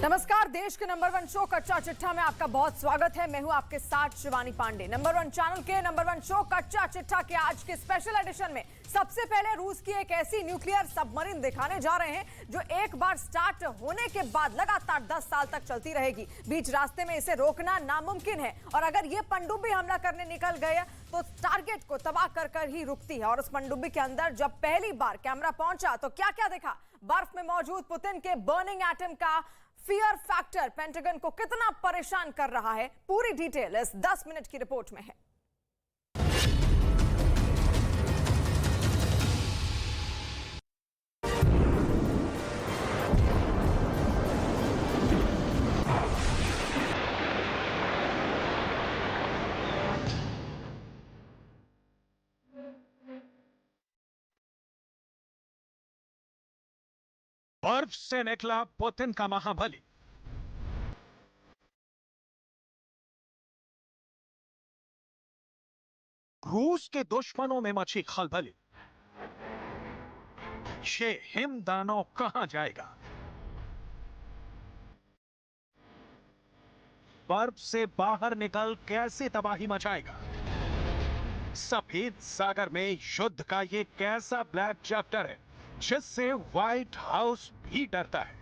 नमस्कार, देश के नंबर 1 शो कच्चा चिट्ठा में आपका बहुत स्वागत है। मैं हूं आपके साथ शिवानी पांडे। नंबर 1 चैनल के नंबर 1 शो कच्चा चिट्ठा के आज के स्पेशल एडिशन में सबसे पहले रूस की एक ऐसी न्यूक्लियर सबमरीन दिखाने जा रहे हैं जो एक बार स्टार्ट होने के बाद लगातार 10 साल तक चलती रहेगी। बीच रास्ते में इसे रोकना नामुमकिन है और अगर ये पनडुब्बी हमला करने निकल गए तो टारगेट को तबाह कर कर ही रुकती है। और उस पनडुब्बी के अंदर जब पहली बार कैमरा पहुंचा तो क्या क्या देखा? बर्फ में मौजूद पुतिन के बर्निंग एटम का फियर फैक्टर पेंटागन को कितना परेशान कर रहा है, पूरी डिटेल इस 10 मिनट की रिपोर्ट में है। बर्फ से निकला पुतिन का महाबली। रूस के दुश्मनों में मची खलबली। ये हिमदानव कहां जाएगा? बर्फ से बाहर निकल कैसे तबाही मचाएगा? सफेद सागर में युद्ध का ये कैसा ब्लैक चैप्टर है जिससे व्हाइट हाउस भी डरता है।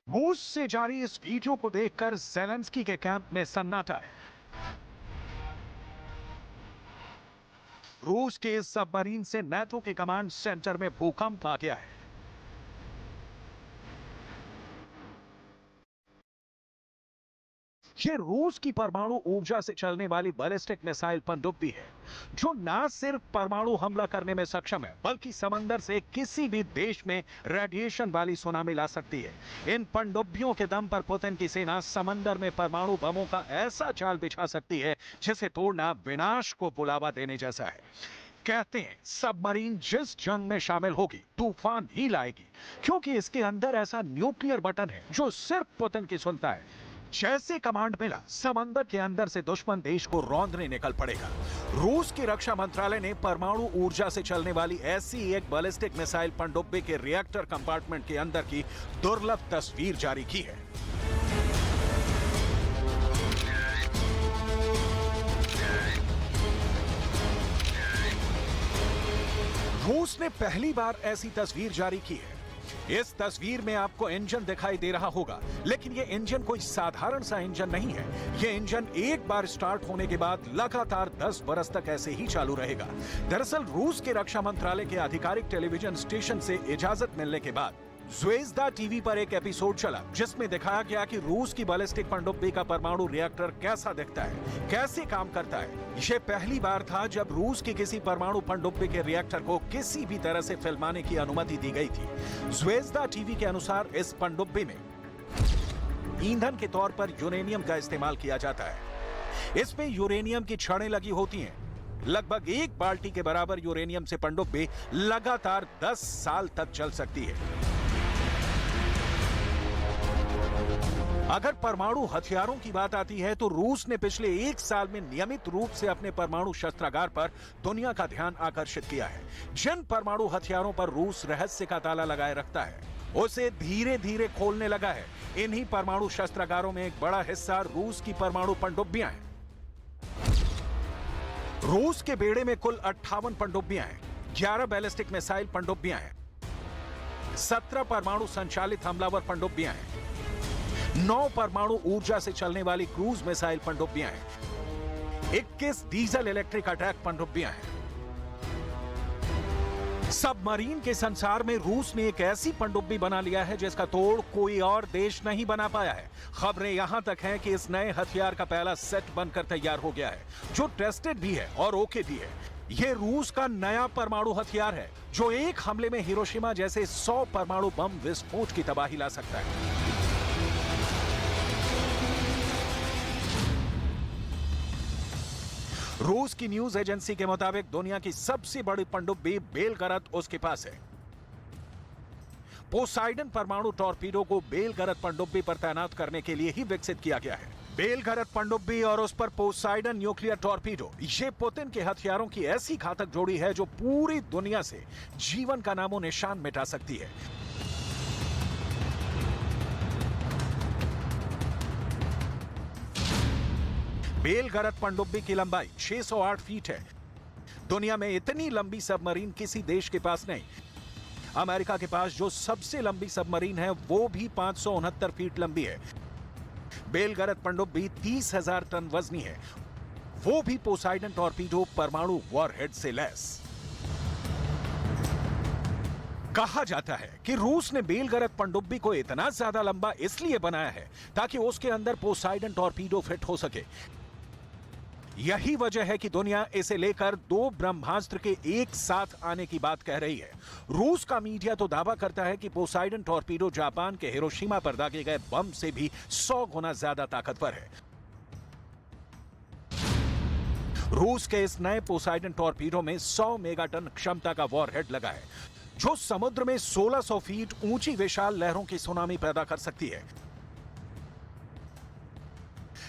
रूस से जारी इस वीडियो को देखकर ज़ेलेंस्की के कैंप में सन्नाटा है। रूस के इस सबमरीन से नाटो के कमांड सेंटर में भूकंप आ गया है। ये रूस की परमाणु ऊर्जा से चलने वाली बैलिस्टिक मिसाइल पनडुब्बी है जो न सिर्फ परमाणु हमला करने में सक्षम है बल्कि समंदर से किसी भी देश में रेडिएशन वाली सुनामी ला सकती है। इन पनडुब्बियों के दम पर पुतिन की सेना समंदर में परमाणु बमों का ऐसा जाल बिछा सकती है जिसे तोड़ना विनाश को बुलावा देने जैसा है। कहते हैं सबमरीन जिस जंग में शामिल होगी तूफान ही लाएगी, क्योंकि इसके अंदर ऐसा न्यूक्लियर बटन है जो सिर्फ पुतिन की सुनता है। जैसे कमांड मिला समंदर के अंदर से दुश्मन देश को रौंदने निकल पड़ेगा। रूस की रक्षा मंत्रालय ने परमाणु ऊर्जा से चलने वाली ऐसी एक बैलिस्टिक मिसाइल पनडुब्बी के रिएक्टर कंपार्टमेंट के अंदर की दुर्लभ तस्वीर जारी की है। रूस ने पहली बार ऐसी तस्वीर जारी की है। इस तस्वीर में आपको इंजन दिखाई दे रहा होगा, लेकिन यह इंजन कोई साधारण सा इंजन नहीं है। यह इंजन एक बार स्टार्ट होने के बाद लगातार 10 बरस तक ऐसे ही चालू रहेगा। दरअसल रूस के रक्षा मंत्रालय के आधिकारिक टेलीविजन स्टेशन से इजाजत मिलने के बाद ज़्वेज़दा टीवी पर एक एपिसोड चला जिसमें दिखाया गया कि रूस की बैलिस्टिक पनडुब्बी का परमाणु रिएक्टर कैसा दिखता है, कैसे काम करता है। यह पहली बार था जब रूस की किसी परमाणु पनडुब्बी के रिएक्टर को किसी भी तरह से फिल्माने की अनुमति दी गई थी। ज़्वेज़दा टीवी के अनुसार इस पनडुब्बी में ईंधन के तौर पर यूरेनियम का इस्तेमाल किया जाता है। इसमें यूरेनियम की छड़ें लगी होती हैं। लगभग 1 बाल्टी के बराबर यूरेनियम से पनडुब्बी लगातार 10 साल तक चल सकती है। अगर परमाणु हथियारों की बात आती है तो रूस ने पिछले 1 साल में नियमित रूप से अपने परमाणु शस्त्रागार पर दुनिया का ध्यान आकर्षित किया है। जिन परमाणु हथियारों पर रूस रहस्य का ताला लगाए रखता है उसे धीरे धीरे खोलने लगा है। इन्हीं परमाणु शस्त्रागारों में एक बड़ा हिस्सा रूस की परमाणु पनडुब्बियां हैं। रूस के बेड़े में कुल 58 पनडुब्बियां हैं, 11 बैलिस्टिक मिसाइल पनडुब्बियां हैं, 17 परमाणु संचालित हमलावर पनडुब्बियां हैं, 9 परमाणु ऊर्जा से चलने वाली क्रूज मिसाइल पनडुब्बियां हैं, 21 डीजल इलेक्ट्रिक अटैक पनडुब्बियां हैं। सबमरीन के संसार में रूस ने एक ऐसी पनडुब्बी बना लिया है जिसका तोड़ कोई और देश नहीं बना पाया है। खबरें यहां तक हैं कि इस नए हथियार का पहला सेट बनकर तैयार हो गया है जो टेस्टेड भी है और ओके भी है। यह रूस का नया परमाणु हथियार है जो एक हमले में हिरोशिमा जैसे 100 परमाणु बम विस्फोट की तबाही ला सकता है। रूस की न्यूज एजेंसी के मुताबिक दुनिया की सबसे बड़ी पनडुब्बी बेलगरद उसके पास है। पोसाइडन परमाणु टॉर्पीडो को बेलगरद पनडुब्बी पर तैनात करने के लिए ही विकसित किया गया है। बेलगरद पनडुब्बी और उस पर पोसाइडन न्यूक्लियर टॉर्पीडो, ये पुतिन के हथियारों की ऐसी घातक जोड़ी है जो पूरी दुनिया से जीवन का नामो निशान मिटा सकती है। बेलगरद पनडुब्बी की लंबाई 608 फीट है। दुनिया में इतनी लंबी सबमरीन किसी देश के पास नहीं। अमेरिका के पास जो सबसे लंबी सबमरीन है वो भी 569 फीट लंबी है। बेलगरद पनडुब्बी 30,000 टन वजनी है, वो भी पोसाइडन टॉर्पीडो परमाणु वॉरहेड से लैस। कहा जाता है कि रूस ने बेलगरद पनडुब्बी को इतना ज्यादा लंबा इसलिए बनाया है ताकि उसके अंदर पोसाइडन टॉर्पीडो फिट हो सके। यही वजह है कि दुनिया इसे लेकर 2 ब्रह्मास्त्र के एक साथ आने की बात कह रही है। रूस का मीडिया तो दावा करता है कि पोसाइडन टॉर्पीडो जापान के हिरोशिमा पर दागे गए बम से भी 100 गुना ज्यादा ताकतवर है। रूस के इस नए पोसाइडन टॉर्पीडो में 100 मेगाटन क्षमता का वॉरहेड लगा है, जो समुद्र में 1600 फीट ऊंची विशाल लहरों की सुनामी पैदा कर सकती है।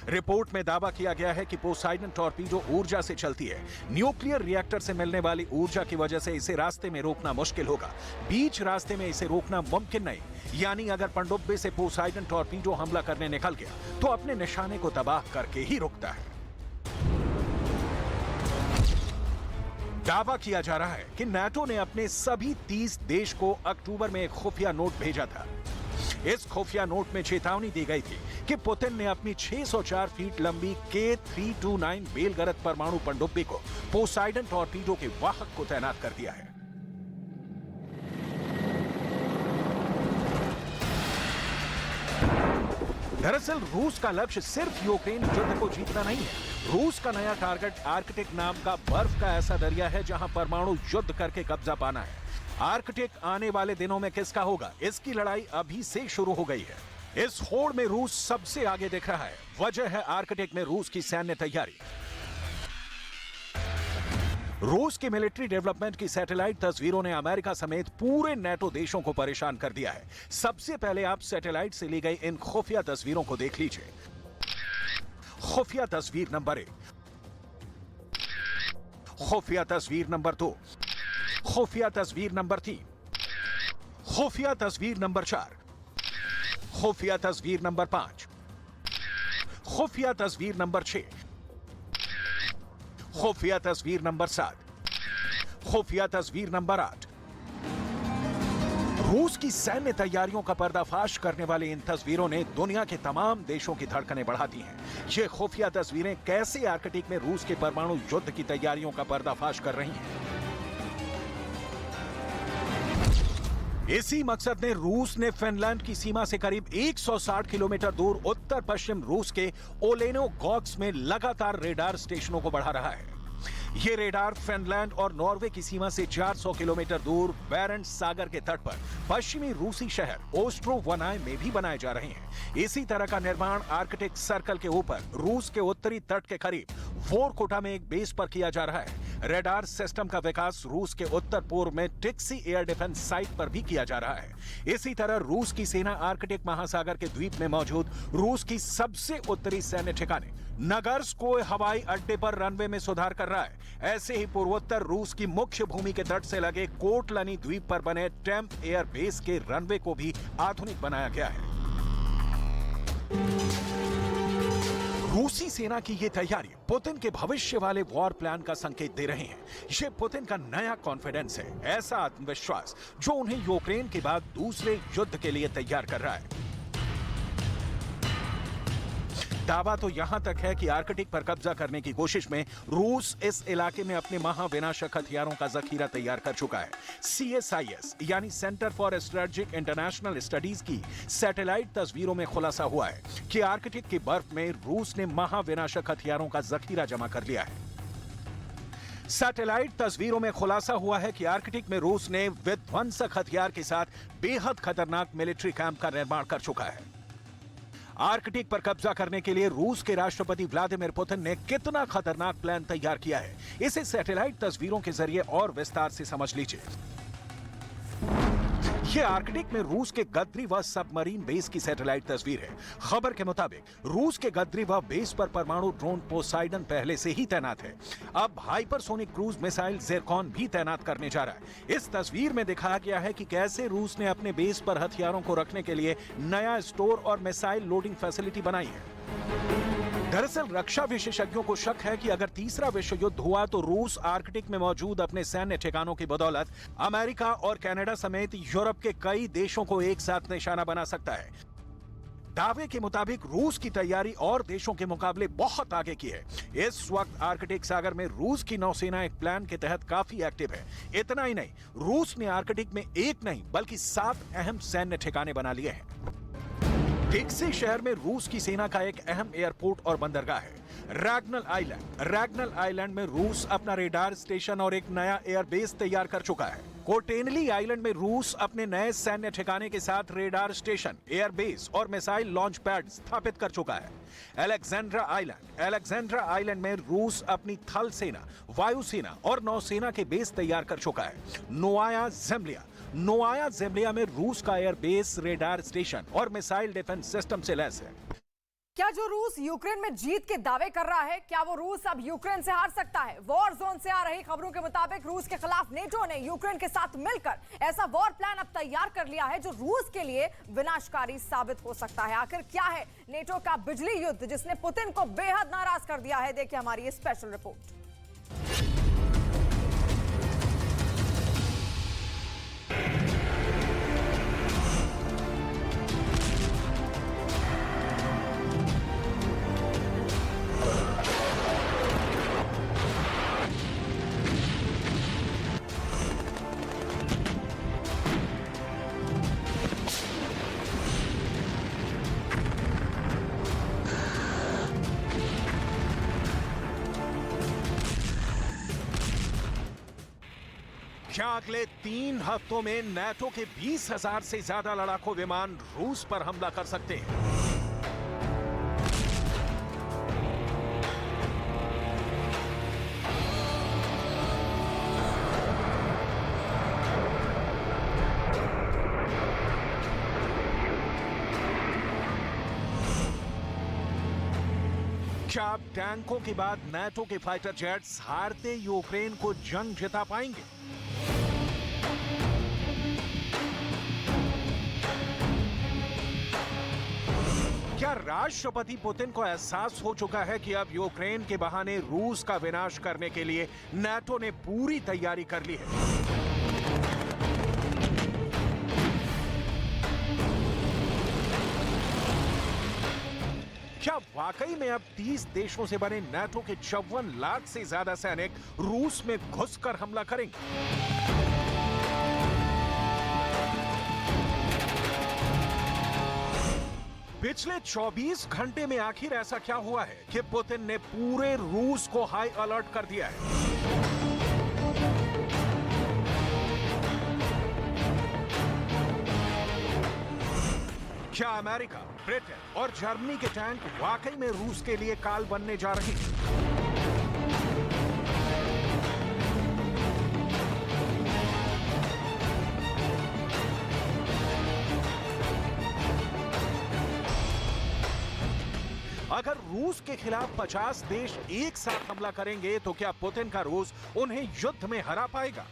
रिपोर्ट में दावा किया गया है कि पोसाइडन टॉर्पीडो ऊर्जा से चलती है। न्यूक्लियर रिएक्टर से मिलने वाली ऊर्जा की वजह से इसे रास्ते में रोकना मुश्किल होगा। बीच रास्ते में इसे रोकना मुमकिन नहीं। यानी अगर पनडुब्बी से पोसाइडन टॉर्पीडो हमला करने निकल गया तो अपने निशाने को तबाह करके ही रुकता है। दावा किया जा रहा है कि नाटो ने अपने सभी 30 देश को अक्टूबर में एक खुफिया नोट भेजा था। इस खुफिया नोट में चेतावनी दी गई थी कि पुतिन ने अपनी 604 फीट लंबी K329 बेलगरद परमाणु पनडुब्बी को पोसाइडन टॉर्पीडो के वाहक को तैनात कर दिया है। दरअसल रूस का लक्ष्य सिर्फ यूक्रेन युद्ध को जीतना नहीं है। रूस का नया टारगेट आर्कटिक नाम का बर्फ का ऐसा दरिया है जहां परमाणु युद्ध करके कब्जा पाना है। आर्कटिक आने वाले दिनों में किसका होगा, इसकी लड़ाई अभी से शुरू हो गई है। इस होड़ में रूस सबसे आगे दिख रहा है। वजह है आर्कटिक में रूस की सैन्य तैयारी। रूस की मिलिट्री डेवलपमेंट की सैटेलाइट तस्वीरों ने अमेरिका समेत पूरे नेटो देशों को परेशान कर दिया है। सबसे पहले आप सैटेलाइट से ली गई इन खुफिया तस्वीरों को देख लीजिए। खुफिया तस्वीर नंबर 1, खुफिया तस्वीर नंबर 2, खुफिया तस्वीर नंबर 3, खुफिया तस्वीर नंबर 4, खुफिया तस्वीर नंबर 5, खुफिया तस्वीर नंबर 6, खुफिया तस्वीर नंबर 7, खुफिया तस्वीर नंबर 8। रूस की सैन्य तैयारियों का पर्दाफाश करने वाली इन तस्वीरों ने दुनिया के तमाम देशों की धड़कनें बढ़ा दी हैं। ये खुफिया तस्वीरें कैसे आर्कटिक में रूस के परमाणु युद्ध की तैयारियों का पर्दाफाश कर रही हैं। इसी मकसद ने रूस ने फिनलैंड की सीमा से करीब 160 किलोमीटर दूर उत्तर पश्चिम रूस के ओलेनोगॉर्स्क में लगातार रेडार स्टेशनों को बढ़ा रहा है। ये रेडार फिनलैंड और नॉर्वे की सीमा से 400 किलोमीटर दूर बैरेंट्स सागर के तट पर पश्चिमी रूसी शहर ओस्ट्रोवनाय में भी बनाए जा रहे हैं। इसी तरह का निर्माण आर्कटिक सर्कल के ऊपर रूस के उत्तरी तट के करीब वोरकोटा में एक बेस पर किया जा रहा है। रेडार सिस्टम का विकास रूस के उत्तर पूर्व में टिक्सी एयर डिफेंस साइट पर भी किया जा रहा है। इसी तरह रूस की सेना आर्कटिक महासागर के द्वीप में मौजूद रूस की सबसे उत्तरी सैन्य ठिकाने नगर्स्कोय हवाई अड्डे पर रनवे में सुधार कर रहा है। ऐसे ही पूर्वोत्तर रूस की मुख्य भूमि के तट से लगे कोटलनी द्वीप पर बने टेम्प एयर बेस के रनवे को भी आधुनिक बनाया गया है। रूसी सेना की ये तैयारी पुतिन के भविष्य वाले वॉर प्लान का संकेत दे रहे हैं। ये पुतिन का नया कॉन्फिडेंस है, ऐसा आत्मविश्वास जो उन्हें यूक्रेन के बाद दूसरे युद्ध के लिए तैयार कर रहा है। दावा तो यहां तक है कि आर्कटिक पर कब्जा करने की कोशिश में रूस इस इलाके में अपने महाविनाशक हथियारों का जखीरा तैयार कर चुका है। CSIS यानी centre for strategic international studies की सैटेलाइट तस्वीरों में खुलासा हुआ है कि आर्कटिक की बर्फ में रूस ने महाविनाशक हथियारों का जखीरा जमा कर लिया है। सैटेलाइट तस्वीरों में खुलासा हुआ है कि आर्कटिक में रूस ने विध्वंसक हथियार के साथ बेहद खतरनाक मिलिट्री कैंप का निर्माण कर चुका है। आर्कटिक पर कब्जा करने के लिए रूस के राष्ट्रपति व्लादिमीर पुतिन ने कितना खतरनाक प्लान तैयार किया है, इसे सैटेलाइट तस्वीरों के जरिए और विस्तार से समझ लीजिए। ये आर्कटिक में रूस के गद्री व सबमरीन बेस की सैटेलाइट तस्वीर है। खबर के मुताबिक रूस के गद्री व बेस पर परमाणु ड्रोन पोसाइडन पहले से ही तैनात है। अब हाइपरसोनिक क्रूज मिसाइल ज़िरकॉन भी तैनात करने जा रहा है। इस तस्वीर में दिखाया गया है कि कैसे रूस ने अपने बेस पर हथियारों को रखने के लिए नया स्टोर और मिसाइल लोडिंग फैसिलिटी बनाई है। दरअसल रक्षा विशेषज्ञों को शक है कि अगर तीसरा विश्व युद्ध हुआ तो रूस आर्कटिक में मौजूद अपने सैन्य ठिकानों की बदौलत अमेरिका और कनाडा समेत यूरोप के कई देशों को एक साथ निशाना बना सकता है। दावे के मुताबिक रूस की तैयारी और देशों के मुकाबले बहुत आगे की है। इस वक्त आर्कटिक सागर में रूस की नौसेना एक प्लान के तहत काफी एक्टिव है। इतना ही नहीं, रूस ने आर्कटिक में एक नहीं बल्कि 7 अहम सैन्य ठिकाने बना लिए हैं। डिक्सी शहर में रूस की सेना का एक अहम एयरपोर्ट और बंदरगाह है। रैग्नल आइलैंड में रूस अपना रेडार स्टेशन और एक नया एयरबेस तैयार कर चुका है। कोटेनली आइलैंड में रूस अपने नए सैन्य ठिकाने के साथ रेडार स्टेशन, एयरबेस और मिसाइल लॉन्च पैड स्थापित कर चुका है। अलेक्जेंड्रा आइलैंड में रूस अपनी थल सेना, वायुसेना और नौसेना के बेस तैयार कर चुका है। नोवाया ज़ेम्लिया में रूस का एयरबेस, रेडार स्टेशन और मिसाइल डिफेंस सिस्टम से लैस है। क्या जो रूस यूक्रेन में जीत के दावे कर रहा है, क्या वो रूस अब यूक्रेन से हार सकता है? वॉर जोन से आ रही खबरों के मुताबिक रूस के खिलाफ नेटो ने यूक्रेन के साथ मिलकर ऐसा वॉर प्लान अब तैयार कर लिया है जो रूस के लिए विनाशकारी साबित हो सकता है। आखिर क्या है नेटो का बिजली युद्ध जिसने पुतिन को बेहद नाराज कर दिया है? देखिए हमारी ये स्पेशल रिपोर्ट। क्या अगले 3 हफ्तों में नाटो के 20,000 से ज्यादा लड़ाकू विमान रूस पर हमला कर सकते हैं? क्या अब टैंकों के बाद नाटो के फाइटर जेट्स हारते यूक्रेन को जंग जिता पाएंगे? क्या राष्ट्रपति पुतिन को एहसास हो चुका है कि अब यूक्रेन के बहाने रूस का विनाश करने के लिए नाटो ने पूरी तैयारी कर ली है? क्या वाकई में अब 30 देशों से बने नाटो के 54 लाख से ज्यादा सैनिक रूस में घुसकर हमला करेंगे? पिछले 24 घंटे में आखिर ऐसा क्या हुआ है कि पुतिन ने पूरे रूस को हाई अलर्ट कर दिया है? क्या अमेरिका, ब्रिटेन और जर्मनी के टैंक वाकई में रूस के लिए काल बनने जा रहे हैं? अगर रूस के खिलाफ 50 देश एक साथ हमला करेंगे तो क्या पुतिन का रूस उन्हें युद्ध में हरा पाएगा?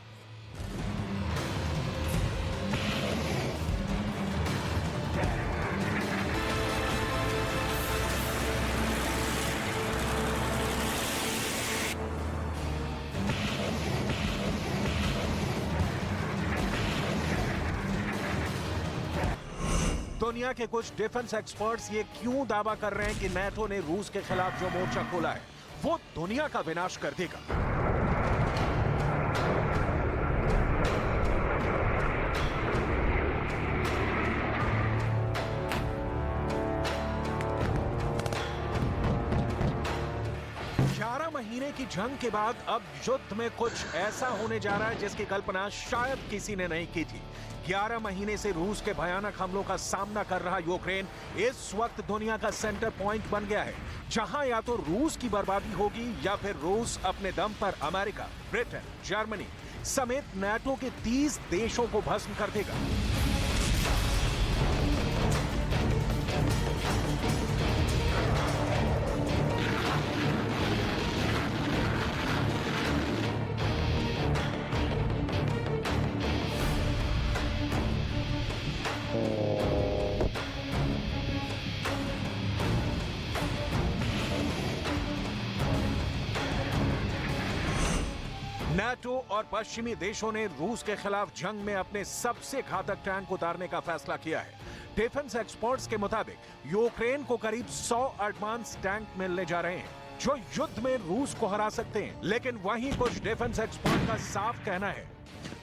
दुनिया के कुछ डिफेंस एक्सपर्ट्स ये क्यों दावा कर रहे हैं कि नाटो ने रूस के खिलाफ जो मोर्चा खोला है वो दुनिया का विनाश कर देगा? महीने की जंग के बाद अब युद्ध में कुछ ऐसा होने जा रहा है जिसकी कल्पना शायद किसी ने नहीं की थी। 11 महीने से रूस के भयानक हमलों का सामना कर रहा यूक्रेन इस वक्त दुनिया का सेंटर पॉइंट बन गया है, जहां या तो रूस की बर्बादी होगी या फिर रूस अपने दम पर अमेरिका, ब्रिटेन, जर्मनी समेत नाटो के 30 देशों को भस्म कर देगा। नाटो और पश्चिमी देशों ने रूस के खिलाफ जंग में अपने सबसे घातक टैंक उतारने का फैसला किया है। डिफेंस एक्सपर्ट्स के मुताबिक यूक्रेन को करीब 100 एडवांस टैंक मिलने जा रहे हैं जो युद्ध में रूस को हरा सकते हैं। लेकिन वहीं कुछ डिफेंस एक्सपर्ट का साफ कहना है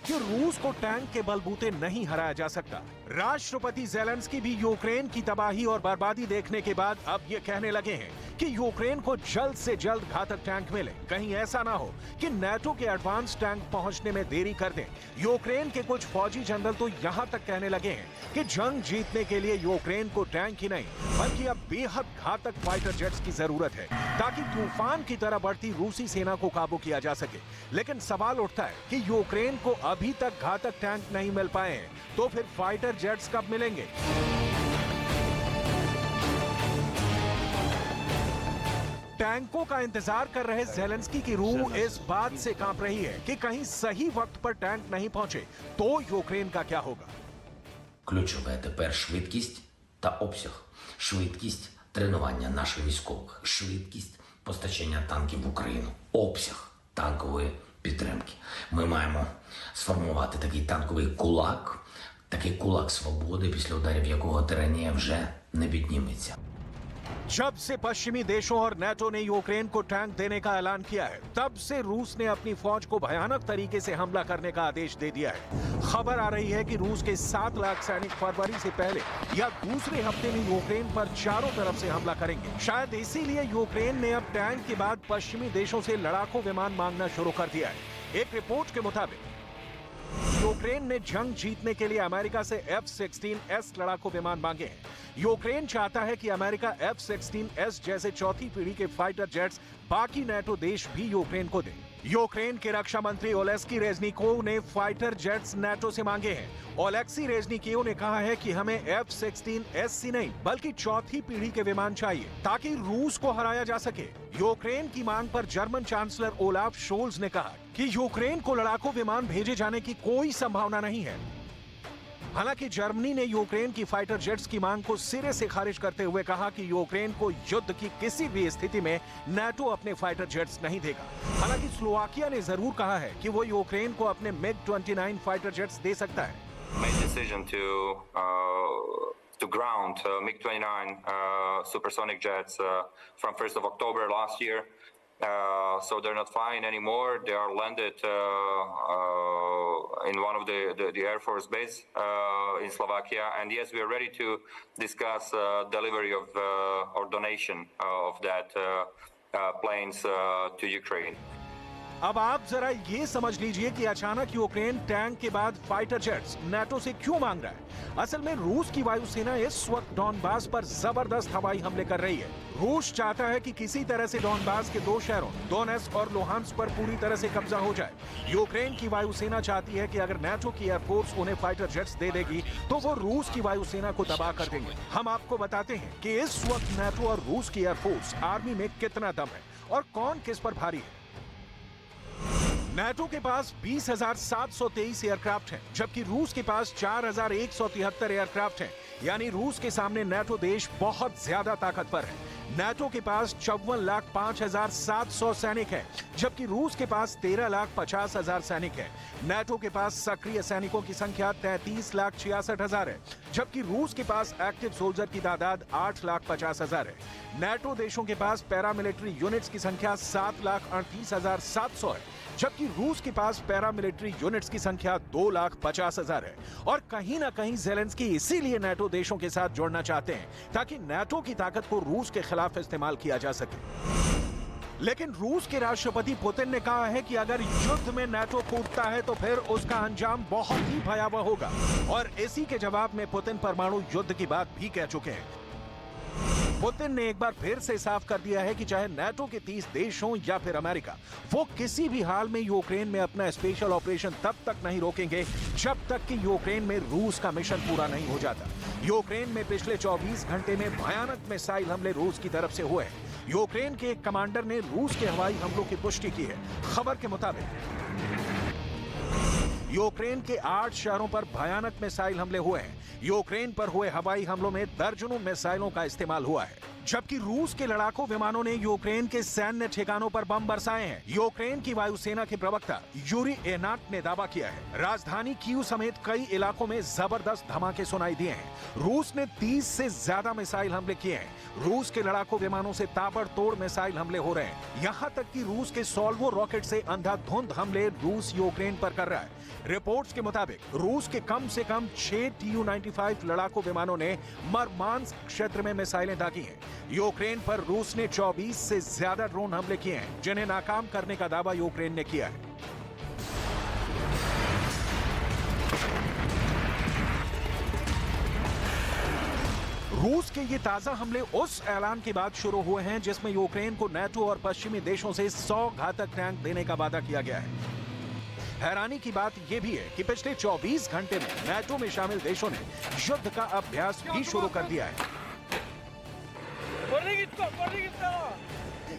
कि रूस को टैंक के बलबूते नहीं हराया जा सकता। राष्ट्रपति ज़ेलेंस्की भी यूक्रेन की तबाही और बर्बादी देखने के बाद अब ये कहने लगे हैं कि यूक्रेन को जल्द से जल्द घातक टैंक मिले। कहीं ऐसा ना हो कि नाटो के एडवांस टैंक पहुंचने में देरी कर दें। यूक्रेन के कुछ फौजी जनरल तो यहां तक कहने लगे हैं कि जंग जीतने के लिए यूक्रेन को टैंक ही नहीं बल्कि अब बेहद घातक फाइटर जेट्स की जरूरत है ताकि तूफान की तरह बढ़ती रूसी सेना को काबू किया जा सके। लेकिन सवाल उठता है कि यूक्रेन को अभी तक घातक टैंक नहीं मिल पाए हैं तो फिर फाइटर जेट्स कब मिलेंगे? टैंकों का इंतजार कर रहे ज़ेलेंस्की की रूह इस बात से कांप रही है कि कहीं सही वक्त पर टैंक नहीं पहुंचे तो यूक्रेन का क्या होगा। Ключове тепер швидкість та обсяг. Швидкість тренування наших військових, швидкість постачання танків в Україну, обсяг танкової підтримки. Ми маємо сформувати такий кулак свободи, після ударів якого тиранія вже не підніметься. जब से पश्चिमी देशों और नाटो ने यूक्रेन को टैंक देने का ऐलान किया है तब से रूस ने अपनी फौज को भयानक तरीके से हमला करने का आदेश दे दिया है। खबर आ रही है कि रूस के 7 लाख सैनिक फरवरी से पहले या दूसरे हफ्ते में यूक्रेन पर चारों तरफ से हमला करेंगे। शायद इसीलिए यूक्रेन ने अब टैंक के बाद पश्चिमी देशों से लड़ाकू विमान मांगना शुरू कर दिया है। एक रिपोर्ट के मुताबिक यूक्रेन ने जंग जीतने के लिए अमेरिका से F-16S लड़ाकू विमान मांगे हैं। यूक्रेन चाहता है कि अमेरिका F-16S जैसे चौथी पीढ़ी के फाइटर जेट्स बाकी नाटो देश भी यूक्रेन को दें। यूक्रेन के रक्षा मंत्री ओलेस्की रेजनिकोव ने फाइटर जेट्स नाटो से मांगे हैं। ओलेक्सी रेजनिकोव ने कहा है कि हमें F-16S ही नहीं बल्कि चौथी पीढ़ी के विमान चाहिए ताकि रूस को हराया जा सके। यूक्रेन की मांग पर जर्मन चांसलर ओलाफ शोल्ज ने कहा कि यूक्रेन को लड़ाकू विमान भेजे जाने की कोई संभावना नहीं है। हालांकि जर्मनी ने यूक्रेन की फाइटर जेट्स की मांग को सिरे से खारिज करते हुए कहा कि यूक्रेन को युद्ध की किसी भी स्थिति में नाटो अपने फाइटर जेट्स नहीं देगा। हालांकि स्लोवाकिया ने जरूर कहा है कि वो यूक्रेन को अपने MiG-29 फाइटर जेट्स दे सकता है। To ground MiG-29 supersonic jets from 1st of October last year. So they're not flying anymore. They are landed in one of the Air Force base in Slovakia. And yes, we are ready to discuss delivery of or donation of that planes to Ukraine. अब आप जरा ये समझ लीजिए कि अचानक Ukraine tank के बाद फाइटर जेट्स नाटो से क्यों मांग रहा है। असल में रूस की वायुसेना इस वक्त डॉनबास पर जबरदस्त हवाई हमले कर रही है। रूस चाहता है कि किसी तरह से डॉनबास के 2 शहरों डोनेट्स्क और लुहांस्क पर पूरी तरह से कब्जा हो जाए। यूक्रेन की वायुसेना चाहती है कि अगर नाटो की एयरफोर्स उन्हें फाइटर जेट्स दे देगी तो वो रूस की वायुसेना को तबाह कर देंगे। हम आपको बताते हैं कि इस वक्त नाटो और रूस की एयरफोर्स आर्मी में कितना दम है और कौन किस पर भारी है। नाटो के पास 20,723 एयरक्राफ्ट हैं, जबकि रूस के पास 4,173 एयरक्राफ्ट हैं। यानी रूस के सामने नाटो देश बहुत ज्यादा ताकतवर है। नाटो के पास 54,05,700 सैनिक हैं, जबकि रूस के पास 13,50,000 सैनिक हैं। नाटो के पास सक्रिय सैनिकों की संख्या 33,66,000 है, जबकि रूस के पास एक्टिव सोल्जर की तादाद 8,50,000 है। नाटो देशों के पास पैरामिलिट्री यूनिट्स की संख्या 7,38,700 है, जबकि रूस के पास पैरामिलिट्री यूनिट्स की संख्या 2,50,000 है। और कहीं ना कहीं ज़ेलेंस्की इसीलिए नाटो देशों के साथ जोड़ना चाहते हैं ताकि नाटो की ताकत को रूस के खिलाफ इस्तेमाल किया जा सके। लेकिन रूस के राष्ट्रपति पुतिन ने कहा है कि अगर युद्ध में नाटो कूदता है तो फिर उसका अंजाम बहुत ही भयावह होगा। और इसी के जवाब में पुतिन परमाणु युद्ध की बात भी कह चुके हैं। पुतिन ने एक बार फिर से साफ कर दिया है कि चाहे नाटो के 30 देश हों या फिर अमेरिका, वो किसी भी हाल में यूक्रेन में अपना स्पेशल ऑपरेशन तब तक नहीं रोकेंगे जब तक कि यूक्रेन में रूस का मिशन पूरा नहीं हो जाता। यूक्रेन में पिछले 24 घंटे में भयानक मिसाइल हमले रूस की तरफ से हुए हैं। यूक्रेन के एक कमांडर ने रूस के हवाई हमलों की पुष्टि की है। खबर के मुताबिक यूक्रेन के 8 शहरों पर भयानक मिसाइल हमले हुए हैं। यूक्रेन पर हुए हवाई हमलों में दर्जनों मिसाइलों का इस्तेमाल हुआ है, जबकि रूस के लड़ाकू विमानों ने यूक्रेन के सैन्य ठिकानों पर बम बरसाए हैं। यूक्रेन की वायुसेना के प्रवक्ता यूरी एनाट ने दावा किया है राजधानी कीव समेत कई इलाकों में जबरदस्त धमाके सुनाई दिए हैं। रूस ने 30 से ज्यादा मिसाइल हमले किए हैं। रूस के लड़ाकू विमानों से ताबड़तोड़ मिसाइल हमले हो रहे हैं। यहां तक कि रूस के सोल्वो रॉकेट से अंधाधुंध हमले रूस यूक्रेन पर कर रहा है। रिपोर्ट्स के मुताबिक रूस के कम से कम 6 Tu-95 लड़ाकू विमानों ने मरमांस्क क्षेत्र में मिसाइलें दागी हैं। यूक्रेन पर रूस ने 24 से ज्यादा ड्रोन हमले किए हैं, जिन्हें नाकाम करने का दावा यूक्रेन ने किया है। रूस के ये ताजा हमले उस ऐलान के बाद शुरू हुए हैं जिसमें यूक्रेन को नाटो और पश्चिमी देशों से 100 घातक टैंक देने का वादा किया गया है। हैरानी की बात यह भी है कि पिछले 24 घंटे में नाटो में शामिल देशों ने युद्ध का अभ्यास भी शुरू कर दिया है।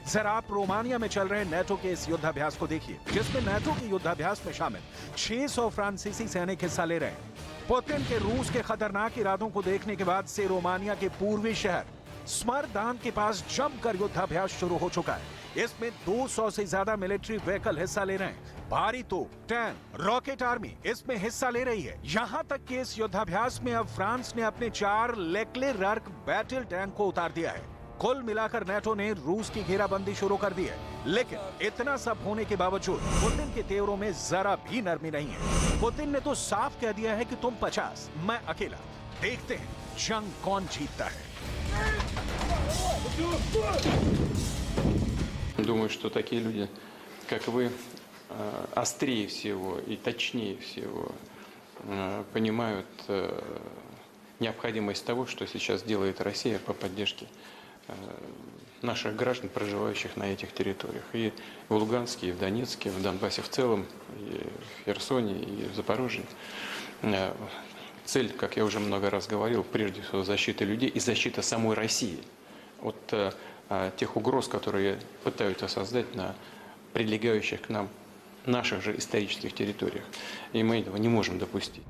जरा आप रोमानिया में चल रहे नाटो के इस युद्धाभ्यास को देखिए, जिसमें नाटो के युद्धाभ्यास में शामिल 600 फ्रांसीसी सैनिक हिस्सा ले रहे हैं। पुतिन के रूस के खतरनाक इरादों को देखने के बाद से रोमानिया के पूर्वी शहर स्मरदान के पास जमकर युद्धाभ्यास शुरू हो चुका है। इसमें 200 से ज्यादा मिलिट्री व्हीकल हिस्सा ले रहे हैं। भारी तोप, टैंक, रॉकेट आर्मी इसमें हिस्सा ले रही है। यहाँ तक कि इस युद्धाभ्यास में अब फ्रांस ने अपने 4 लेक्लेरर्क बैटल टैंक को उतार दिया है। कुल मिलाकर नाटो ने रूस की घेराबंदी शुरू कर दी है, लेकिन इतना सब होने के बावजूद पुतिन के तेवरों में जरा भी नरमी नहीं है। पुतिन ने तो साफ कह दिया है कि तुम 50, मैं अकेला। देखते हैं जंग कौन जीतता है। Думаю, что такие люди, как вы, острее всего и точнее всего понимают необходимость того, что сейчас делает Россия по поддержке наших граждан, проживающих на этих территориях. И в Луганске, и в Донецке, в Донбассе в целом, и в Херсоне, и в Запорожье. Цель, как я уже много раз говорил, прежде всего защита людей и защита самой России от тех угроз, которые пытаются создать на прилегающих к нам наших же исторических территориях. И мы этого не можем допустить.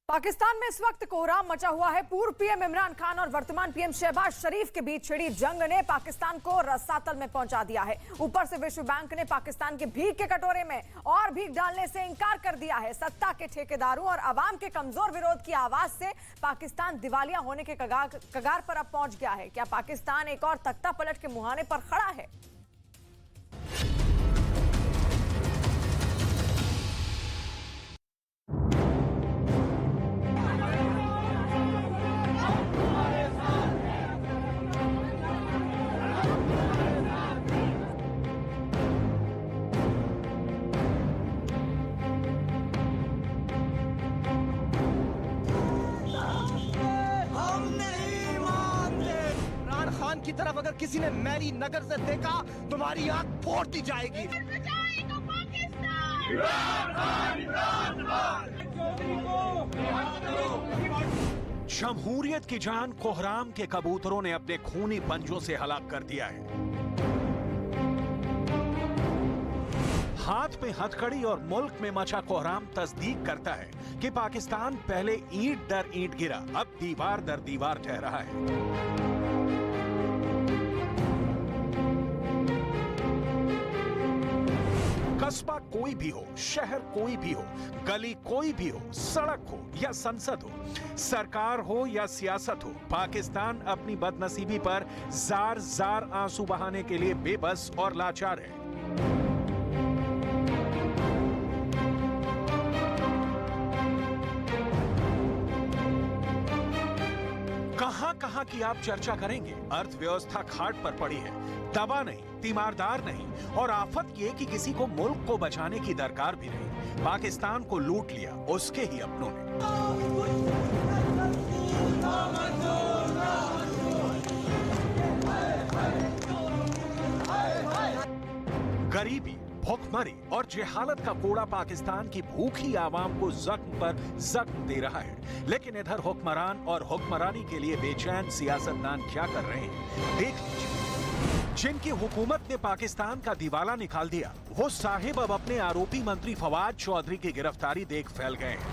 पाकिस्तान में इस वक्त कोहराम मचा हुआ है। पूर्व पीएम इमरान खान और वर्तमान पीएम शहबाज शरीफ के बीच छिड़ी जंग ने पाकिस्तान को रसातल में पहुंचा दिया है। ऊपर से विश्व बैंक ने पाकिस्तान के भीख के कटोरे में और भीख डालने से इनकार कर दिया है। सत्ता के ठेकेदारों और अवाम के कमजोर विरोध की आवाज से पाकिस्तान दिवालिया होने के कगार पर अब पहुंच गया है। क्या पाकिस्तान एक और तख्ता पलट के मुहाने पर खड़ा है? की तरफ अगर किसी ने मैरी नगर से देखा, तुम्हारी आंख फोड़ दी जाएगी। जमहूरियत की जान कोहराम के कबूतरों ने अपने खूनी पंजों से हलाक कर दिया है। हाथ में हथकड़ी और मुल्क में मचा कोहराम तस्दीक करता है कि पाकिस्तान पहले ईंट दर ईंट गिरा, अब दीवार दर दीवार ढह रहा है। कस्बा कोई भी हो, शहर कोई भी हो, गली कोई भी हो, सड़क हो या संसद हो, सरकार हो या सियासत हो, पाकिस्तान अपनी बदनसीबी पर जार जार आंसू बहाने के लिए बेबस और लाचार है। कहां की आप चर्चा करेंगे? अर्थव्यवस्था खाट पर पड़ी है, दबा नहीं, तीमारदार नहीं, और आफत ये कि किसी को मुल्क को बचाने की दरकार भी नहीं। पाकिस्तान को लूट लिया उसके ही अपनों ने। गरीबी, भूखमरी और जेहालत का कोड़ा पाकिस्तान की भूखी आवाम को जख्म पर जख्म दे रहा है। लेकिन इधर हुक्मरान और हुक्मरानी के लिए बेचैन सियासतदान क्या कर रहे हैं, देख लीजिए। जिनकी हुकूमत ने पाकिस्तान का दिवाला निकाल दिया, वो साहिब अब अपने आरोपी मंत्री फवाद चौधरी की गिरफ्तारी देख फैल गए हैं।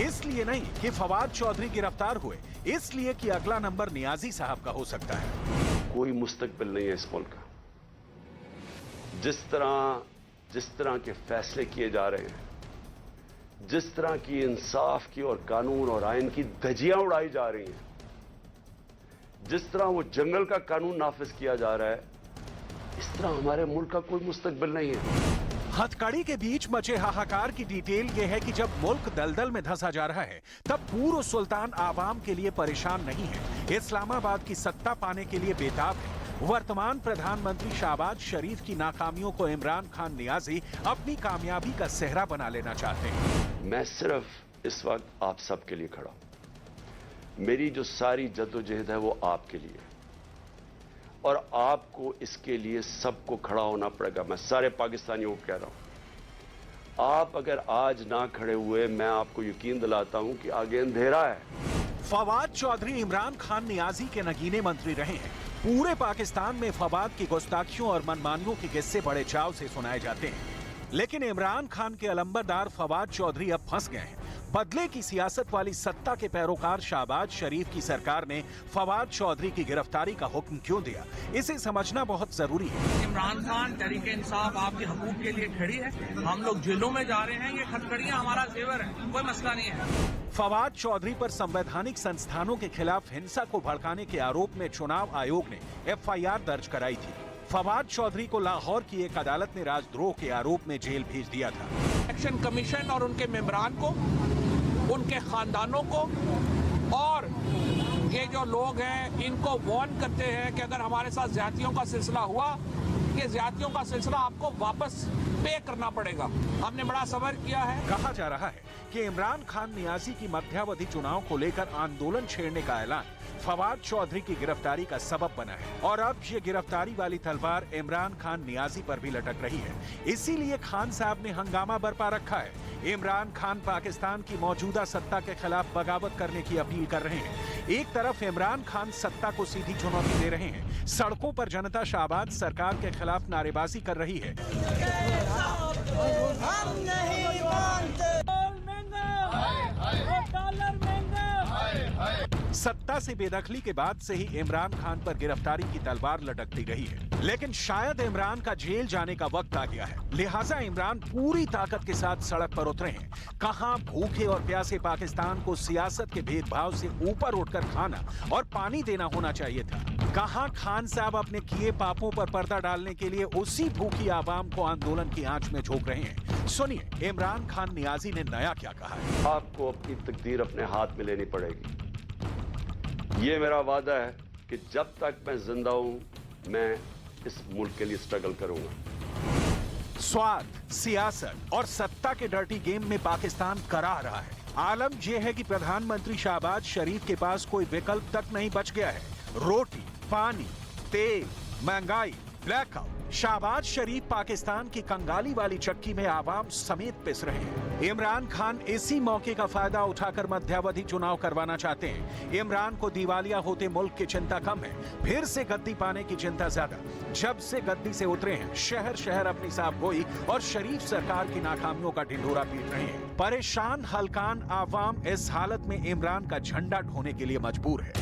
इसलिए नहीं कि फवाद चौधरी गिरफ्तार हुए, इसलिए कि अगला नंबर नियाजी साहब का हो सकता है। कोई मुस्तकबिल नहीं है इस मुल्क का। जिस तरह के फैसले किए जा रहे हैं, जिस तरह की इंसाफ की और कानून और आइन की धज्जियां उड़ाई जा रही हैं, जिस तरह वो जंगल का कानून नाफिज किया जा रहा है, इस तरह हमारे मुल्क का कोई मुस्तकबिल नहीं है। हथकड़ी के बीच मचे हाहाकार की डिटेल ये है कि जब मुल्क दलदल में धंसा जा रहा है, तब पूर्व सुल्तान आवाम के लिए परेशान नहीं है, इस्लामाबाद की सत्ता पाने के लिए बेताब है। वर्तमान प्रधानमंत्री शहबाज शरीफ की नाकामियों को इमरान खान नियाजी अपनी कामयाबी का सेहरा बना लेना चाहते हैं। मैं सिर्फ इस वक्त आप सबके लिए खड़ा हूं। मेरी जो सारी जद्दोजहद है वो आपके लिए, और आपको इसके लिए सबको खड़ा होना पड़ेगा। मैं सारे पाकिस्तानियों को कह रहा हूं, आप अगर आज ना खड़े हुए, मैं आपको यकीन दिलाता हूं कि आगे अंधेरा है। फवाद चौधरी इमरान खान नियाजी के नगीने मंत्री रहे हैं। पूरे पाकिस्तान में फवाद की गुस्ताखियों और मनमानियों के किस्से बड़े चाव से सुनाए जाते हैं, लेकिन इमरान खान के अलंबरदार फवाद चौधरी अब फंस गए हैं। बदले की सियासत वाली सत्ता के पैरोकार शहबाज शरीफ की सरकार ने फवाद चौधरी की गिरफ्तारी का हुक्म क्यों दिया, इसे समझना बहुत जरूरी है। इमरान खान तहरीक इंसाफ आपके हकूक के लिए खड़ी है। हम लोग जेलों में जा रहे हैं, ये खटखड़ियां हमारा जेवर है, कोई मसला नहीं है। फवाद चौधरी पर संवैधानिक संस्थानों के खिलाफ हिंसा को भड़काने के आरोप में चुनाव आयोग ने FIR दर्ज कराई थी। फवाद चौधरी को लाहौर की एक अदालत ने राजद्रोह के आरोप में जेल भेज दिया था। इलेक्शन कमीशन और उनके मेंबरान को, उनके खानदानों को और ये जो लोग हैं, इनको वार्न करते हैं कि अगर हमारे साथ ज्यादतियों का सिलसिला हुआ, ये ज्यादतियों का सिलसिला आपको वापस पे करना पड़ेगा। हमने बड़ा सब्र किया है। कहा जा रहा है कि इमरान खान नियाजी की मध्यावधि चुनाव को लेकर आंदोलन छेड़ने का ऐलान फवाद चौधरी की गिरफ्तारी का सबब बना है, और अब ये गिरफ्तारी वाली तलवार इमरान खान नियाजी पर भी लटक रही है। इसीलिए खान साहब ने हंगामा बरपा रखा है। इमरान खान पाकिस्तान की मौजूदा सत्ता के खिलाफ बगावत करने की अपील कर रहे हैं। एक तरफ इमरान खान सत्ता को सीधी चुनौती दे रहे हैं, सड़कों पर जनता शहबाज सरकार के खिलाफ नारेबाजी कर रही है। सत्ता से बेदखली के बाद से ही इमरान खान पर गिरफ्तारी की तलवार लटकती रही है, लेकिन शायद इमरान का जेल जाने का वक्त आ गया है। लिहाजा इमरान पूरी ताकत के साथ सड़क पर उतरे हैं। कहां भूखे और प्यासे पाकिस्तान को सियासत के भेदभाव से ऊपर उठकर खाना और पानी देना होना चाहिए था। कहां खान साहब अपने किए पापों पर पर्दा डालने के लिए उसी भूखी आवाम को आंदोलन की आंच में झोंक रहे हैं। सुनिए इमरान खान नियाजी ने नया क्या कहा है। आपको अपनी तकदीर अपने हाथ में लेनी पड़ेगी। ये मेरा वादा है कि जब तक मैं जिंदा हूं, मैं इस मुल्क के लिए स्ट्रगल करूंगा। स्वार्थ, सियासत और सत्ता के डर्टी गेम में पाकिस्तान करा रहा है। आलम यह है कि प्रधानमंत्री शहबाज शरीफ के पास कोई विकल्प तक नहीं बच गया है। रोटी, पानी, तेल, महंगाई, ब्लैकआउट। शहबाज शरीफ पाकिस्तान की कंगाली वाली चक्की में आवाम समेत पिस रहे हैं। इमरान खान इसी मौके का फायदा उठाकर मध्यावधि चुनाव करवाना चाहते हैं। इमरान को दिवालिया होते मुल्क की चिंता कम है, फिर से गद्दी पाने की चिंता ज्यादा। जब से गद्दी से उतरे हैं, शहर शहर अपनी साफगोई और शरीफ सरकार की नाकामियों का ढिंढोरा पीट रहे हैं। परेशान हलकान आवाम इस हालत में इमरान का झंडा ढोने के लिए मजबूर है।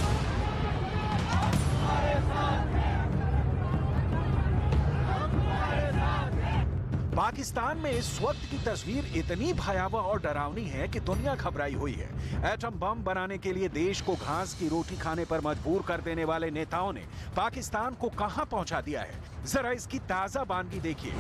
पाकिस्तान में इस वक्त की तस्वीर इतनी भयावह और डरावनी है कि दुनिया घबराई हुई है। एटम बम बनाने के लिए देश को घास की रोटी खाने पर मजबूर कर देने वाले नेताओं ने पाकिस्तान को कहां पहुंचा दिया है। जरा इसकी ताजा बानगी देखिए।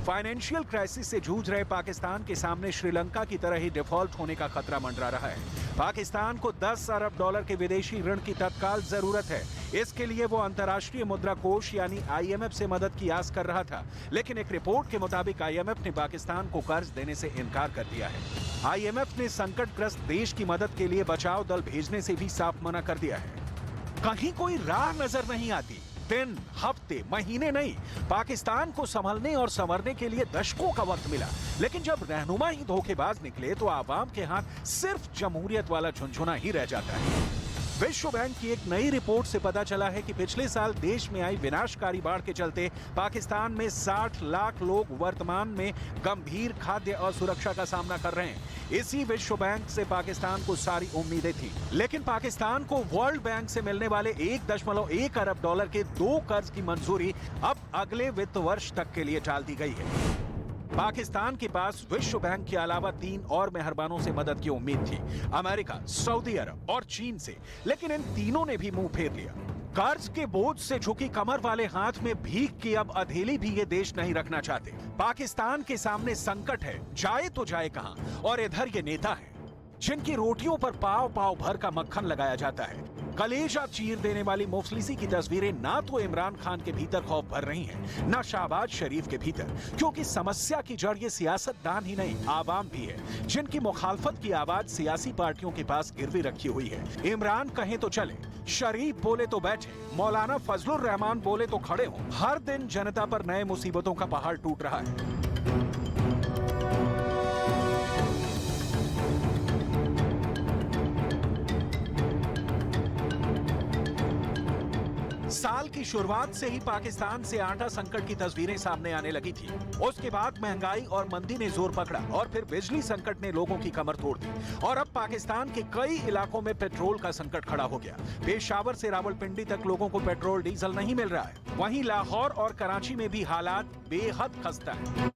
फाइनेंशियल क्राइसिस से जूझ रहे पाकिस्तान के सामने श्रीलंका की तरह ही डिफॉल्ट होने का खतरा मंडरा रहा है। पाकिस्तान को 10 अरब डॉलर के विदेशी ऋण की तत्काल जरूरत है। इसके लिए वो अंतर्राष्ट्रीय मुद्रा कोष यानी IMF से मदद की आस कर रहा था, लेकिन एक रिपोर्ट के मुताबिक IMF ने पाकिस्तान को कर्ज देने से इनकार कर दिया है। IMF ने संकटग्रस्त देश की मदद के लिए बचाव दल भेजने से भी साफ मना कर दिया है। कहीं कोई राह नजर नहीं आती। दिन, हफ्ते, महीने नहीं, पाकिस्तान को संभलने और संवरने के लिए दशकों का वक्त मिला, लेकिन जब रहनुमा ही धोखेबाज निकले तो आवाम के हाथ सिर्फ जमहूरियत वाला झुनझुना ही रह जाता है। विश्व बैंक की एक नई रिपोर्ट से पता चला है कि पिछले साल देश में आई विनाशकारी बाढ़ के चलते पाकिस्तान में 60 लाख लोग वर्तमान में गंभीर खाद्य असुरक्षा का सामना कर रहे हैं। इसी विश्व बैंक से पाकिस्तान को सारी उम्मीदें थी, लेकिन पाकिस्तान को वर्ल्ड बैंक से मिलने वाले 1.1 अरब डॉलर के 2 कर्ज की मंजूरी अब अगले वित्त वर्ष तक के लिए टाल दी गई है। पाकिस्तान के पास विश्व बैंक के अलावा 3 और मेहरबानों से मदद की उम्मीद थी, अमेरिका, सऊदी अरब और चीन से, लेकिन इन तीनों ने भी मुंह फेर लिया। कर्ज के बोझ से झुकी कमर वाले हाथ में भीख की अब अधेली भी ये देश नहीं रखना चाहते। पाकिस्तान के सामने संकट है, जाए तो जाए कहां, और इधर ये नेता है जिनकी रोटियों पर पाव पाव भर का मक्खन लगाया जाता है। कलेजा चीर देने वाली मुफलिसी की तस्वीरें ना तो इमरान खान के भीतर खौफ भर रही हैं, ना शहबाज शरीफ के भीतर, क्योंकि समस्या की जड़ ये सियासतदान ही नहीं, आवाम भी है, जिनकी मुखालफत की आवाज सियासी पार्टियों के पास गिरवी रखी हुई है। इमरान कहें तो चले, शरीफ बोले तो बैठे, मौलाना फजलुर रहमान बोले तो खड़े हों। हर दिन जनता पर नए मुसीबतों का पहाड़ टूट रहा है। साल की शुरुआत से ही पाकिस्तान से आटा संकट की तस्वीरें सामने आने लगी थी। उसके बाद महंगाई और मंदी ने जोर पकड़ा और फिर बिजली संकट ने लोगों की कमर तोड़ दी और अब पाकिस्तान के कई इलाकों में पेट्रोल का संकट खड़ा हो गया। पेशावर से रावलपिंडी तक लोगों को पेट्रोल डीजल नहीं मिल रहा है। वहीं लाहौर और कराची में भी हालात बेहद खस्ता है।